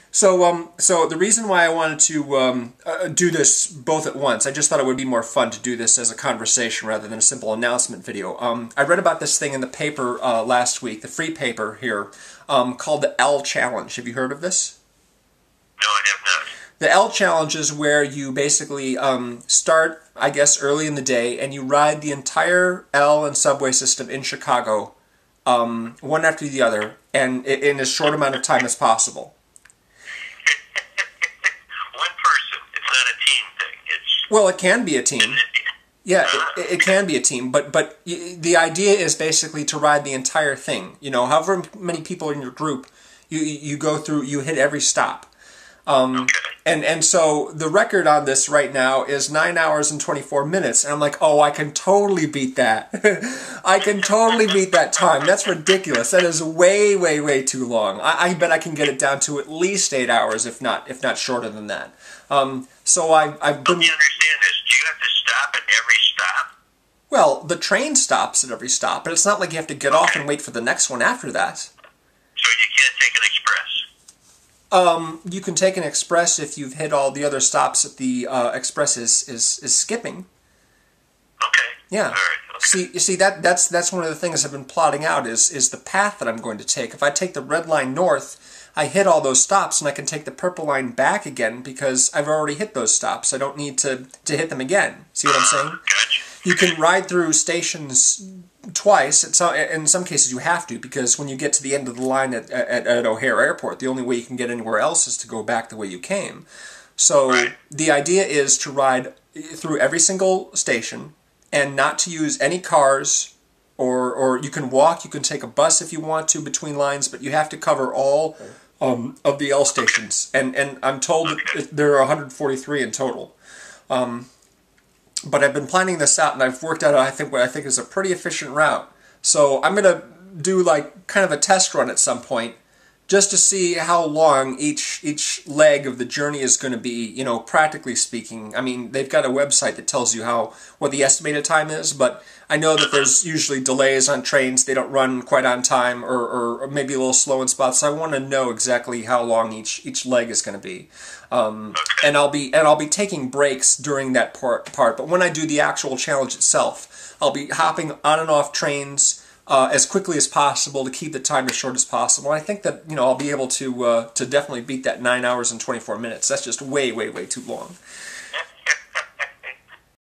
So the reason why I wanted to do this both at once, I just thought it would be more fun to do this as a conversation rather than a simple announcement video. I read about this thing in the paper last week, the free paper here, called the L Challenge. Have you heard of this? No, I have not. The L Challenge is where you basically start, I guess, early in the day, and you ride the entire L and subway system in Chicago, one after the other, and in as short amount of time as possible. One person. It's not a team thing. It's Well, it can be a team. Yeah, it can be a team, but the idea is basically to ride the entire thing. You know, however many people in your group, you go through, you hit every stop. okay. And so the record on this right now is 9 hours and 24 minutes. And I'm like, oh, I can totally beat that. I can totally beat that time. That's ridiculous. That is way, way, way too long. I bet I can get it down to at least 8 hours, if not shorter than that. So I've been... Help me understand this. Do you have to stop at every stop? Well, the train stops at every stop, but it's not like you have to get off and wait for the next one after that. So you can't take an express? You can take an express if you've hit all the other stops that the express is skipping. Okay. Yeah. All right. Okay. See that's one of the things I've been plotting out is the path that I'm going to take. If I take the red line north, I hit all those stops and I can take the purple line back again because I've already hit those stops. I don't need to hit them again. See what I'm saying? Gotcha. You can ride through stations twice. In some cases you have to, because when you get to the end of the line at O'Hare Airport, the only way you can get anywhere else is to go back the way you came. So Right. the idea is to ride through every single station and not to use any cars, or you can walk, you can take a bus if you want to between lines, but you have to cover all of the L stations. And I'm told that there are 143 in total. But I've been planning this out, and I've worked out what I think is a pretty efficient route. So I'm going to do like kind of a test run at some point, just to see how long each leg of the journey is going to be, you know, practically speaking. I mean, they've got a website that tells you what the estimated time is, but I know that there's usually delays on trains. They don't run quite on time, or maybe a little slow in spots. So I want to know exactly how long each leg is going to be. And I'll be taking breaks during that part. But when I do the actual challenge itself, I'll be hopping on and off trains as quickly as possible to keep the time as short as possible. And I think that, you know, I'll be able to definitely beat that 9 hours and 24 minutes. That's just way, way, way too long.